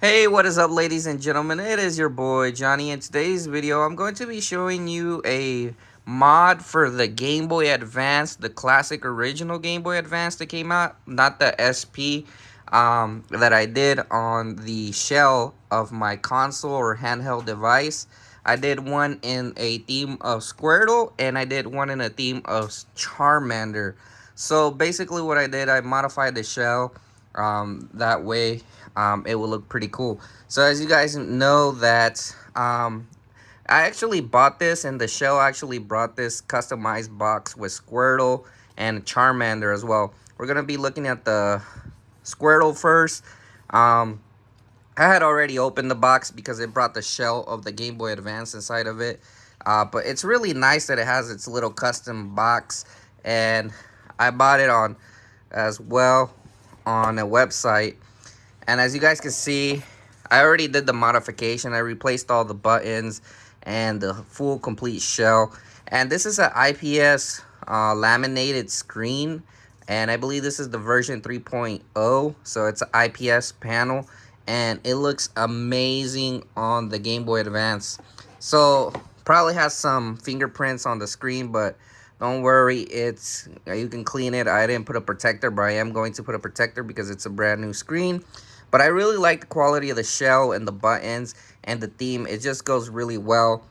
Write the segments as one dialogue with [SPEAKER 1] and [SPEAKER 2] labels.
[SPEAKER 1] Hey, what is up, ladies and gentlemen? It is your boy Johnny. In today's video, I'm going to be showing you a mod for the Game Boy Advance, the classic original Game Boy Advance that came out, not the SP that I did on the shell of my console or handheld device. I did one in a theme of Squirtle, and I did one in a theme of Charmander. So basically what I did, I modified the shell that way it will look pretty cool. So as you guys know that I actually bought this, and the shell actually brought this customized box with Squirtle and Charmander as well. We're gonna be looking at the Squirtle first. um I had already opened the box because it brought the shell of the Game Boy Advance inside of it. But it's really nice that it has its little custom box, and I bought it on as well on a website. And as you guys can see, I already did the modification. I replaced all the buttons and the full complete shell. And this is an IPS laminated screen. And I believe this is the version 3.0. So it's an IPS panel. And it looks amazing on the Game Boy Advance. So probably has some fingerprints on the screen, but don't worry, it's you can clean it. I didn't put a protector, but I am going to put a protector because it's a brand new screen. But I really like the quality of the shell and the buttons and the theme. It just goes really well.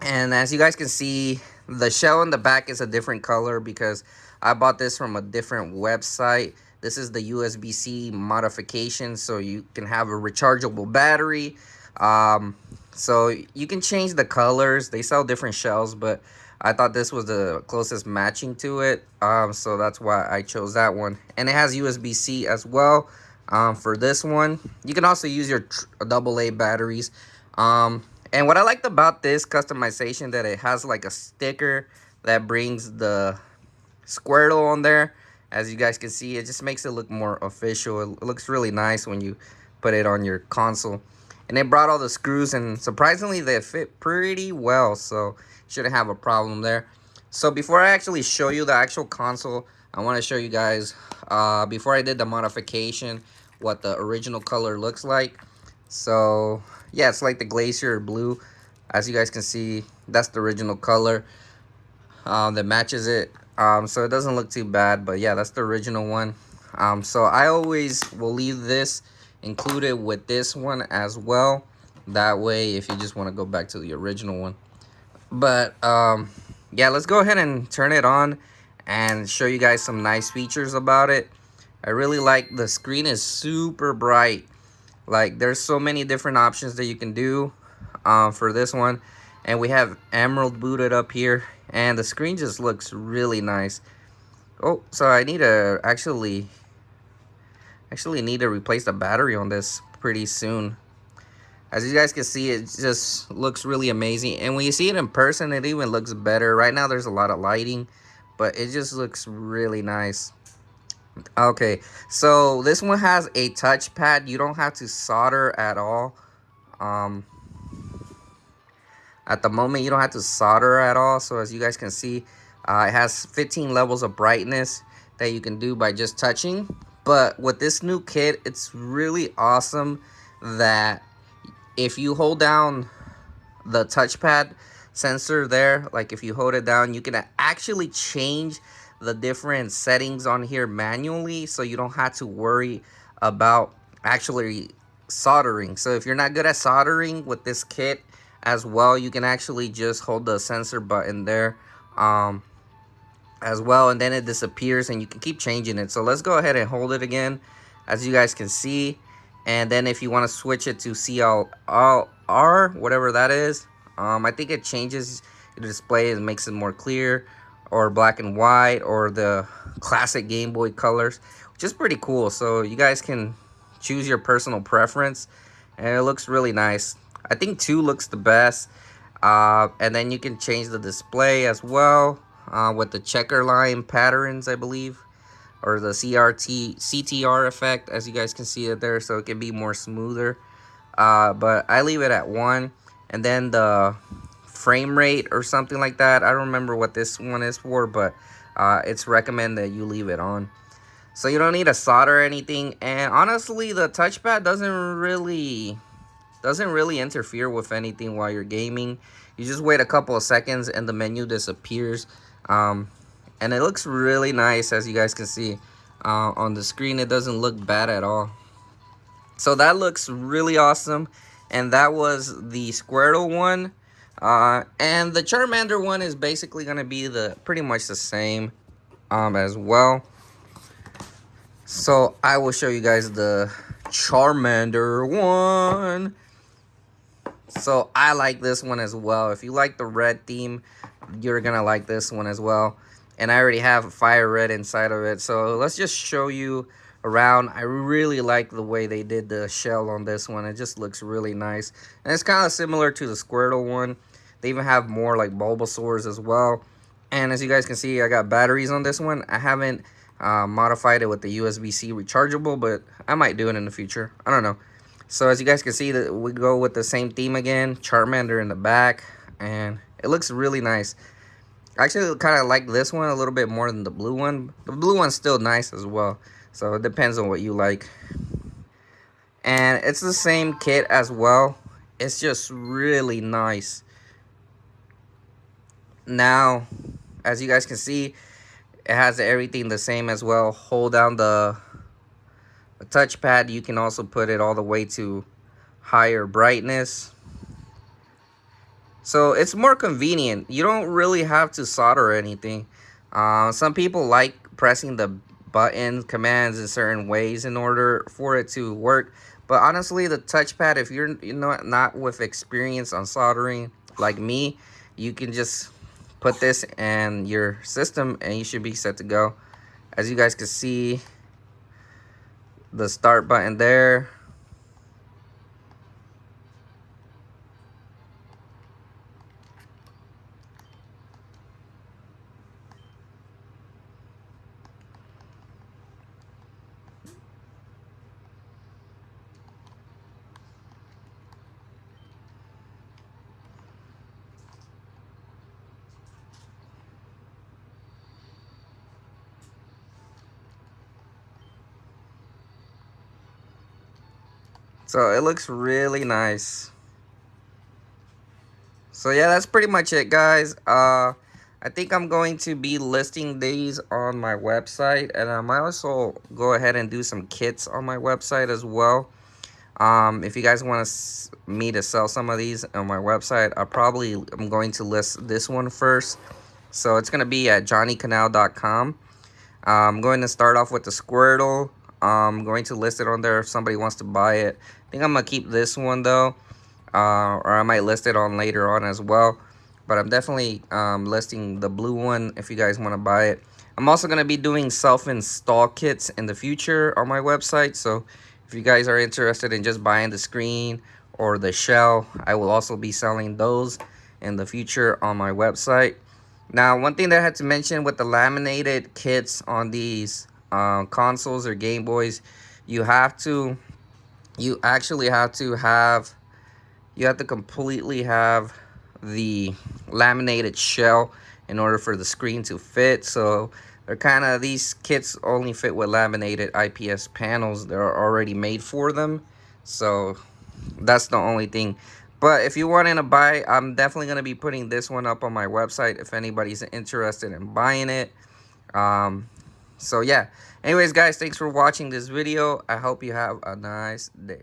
[SPEAKER 1] And as you guys can see, the shell in the back is a different color because I bought this from a different website. This is the USB-C modification, so you can have a rechargeable battery. So you can change the colors. They sell different shells, but I thought this was the closest matching to it. So that's why I chose that one. And it has USB-C as well. For this one, you can also use your AA batteries. And what I liked about this customization, that it has like a sticker that brings the Squirtle on there. As you guys can see, it just makes it look more official. It looks really nice when you put it on your console. And it brought all the screws, and surprisingly they fit pretty well, so shouldn't have a problem there. So before I actually show you the actual console, I want to show you guys before I did the modification what the original color looks like. So yeah, it's like the glacier blue. As you guys can see, that's the original color that matches it. So it doesn't look too bad, but yeah, that's the original one. So I always will leave this included with this one as well. That way, if you just want to go back to the original one. But yeah, let's go ahead and turn it on and show you guys some nice features about it. I really like the screen is super bright. Like, there's so many different options that you can do for this one. And we have Emerald booted up here, and the screen just looks really nice. Oh, so I need to actually need to replace the battery on this pretty soon. As you guys can see, it just looks really amazing. And when you see it in person, it even looks better. Right now, there's a lot of lighting, but it just looks really nice. Okay, so this one has a touchpad. You don't have to solder at all. Um, at the moment, you don't have to solder at all. So as you guys can see, it has 15 levels of brightness that you can do by just touching. But with this new kit, it's really awesome that if you hold down the touchpad sensor there, like if you hold it down, you can actually change the different settings on here manually, so you don't have to worry about actually soldering. So if you're not good at soldering with this kit as well, you can actually just hold the sensor button there as well, and then it disappears and you can keep changing it. So let's go ahead and hold it again, as you guys can see. And then if you want to switch it to CLR, whatever that is, I think it changes the display and makes it more clear, or black and white, or the classic Game Boy colors, which is pretty cool. So you guys can choose your personal preference, and it looks really nice. I think 2 looks the best. And then you can change the display as well with the checker line patterns, I believe, or the CTR effect, as you guys can see it there, so it can be more smoother. But I leave it at 1. And then the frame rate or something like that, I don't remember what this one is for, but it's recommended that you leave it on. So you don't need to solder or anything. And honestly, the touchpad doesn't really interfere with anything while you're gaming. You just wait a couple of seconds and the menu disappears. And it looks really nice, as you guys can see. On the screen, it doesn't look bad at all. So that looks really awesome. And that was the Squirtle one. And the Charmander one is basically going to be pretty much the same as well. So I will show you guys the Charmander one. So I like this one as well. If you like the red theme, you're gonna like this one as well. And I already have fire red inside of it. So let's just show you around. I really like the way they did the shell on this one. It just looks really nice. And it's kind of similar to the Squirtle one. They even have more like Bulbasaurs as well. And as you guys can see, I got batteries on this one. I haven't modified it with the USB-C rechargeable, but I might do it in the future. I don't know. So as you guys can see, that we go with the same theme again. Charmander in the back, and it looks really nice. I actually kind of like this one a little bit more than the blue one. The blue one's still nice as well. So it depends on what you like. And it's the same kit as well. It's just really nice. Now, as you guys can see, it has everything the same as well. Hold down the touchpad. You can also put it all the way to higher brightness. So it's more convenient. You don't really have to solder or anything. Some people like pressing the button commands in certain ways in order for it to work. But honestly, the touchpad, if you're not with experience on soldering like me, you can just put this in your system and you should be set to go. As you guys can see, the start button there. So it looks really nice. So yeah, that's pretty much it, guys. I think I'm going to be listing these on my website, and I might also go ahead and do some kits on my website as well. If you guys want me to sell some of these on my website, I'm going to list this one first. So it's gonna be at johnnycanal.com. I'm going to start off with the Squirtle. I'm going to list it on there if somebody wants to buy it. I think I'm gonna keep this one though. Or I might list it on later on as well. But I'm definitely listing the blue one if you guys want to buy it. I'm also going to be doing self-install kits in the future on my website. So if you guys are interested in just buying the screen or the shell, I will also be selling those in the future on my website. Now, one thing that I had to mention with the laminated kits on these consoles or Game Boys, you actually have to have completely have the laminated shell in order for the screen to fit. So these kits only fit with laminated IPS panels that are already made for them. So that's the only thing. But if you want to buy, I'm definitely going to be putting this one up on my website if anybody's interested in buying it. So yeah. Anyways, guys, thanks for watching this video. I hope you have a nice day.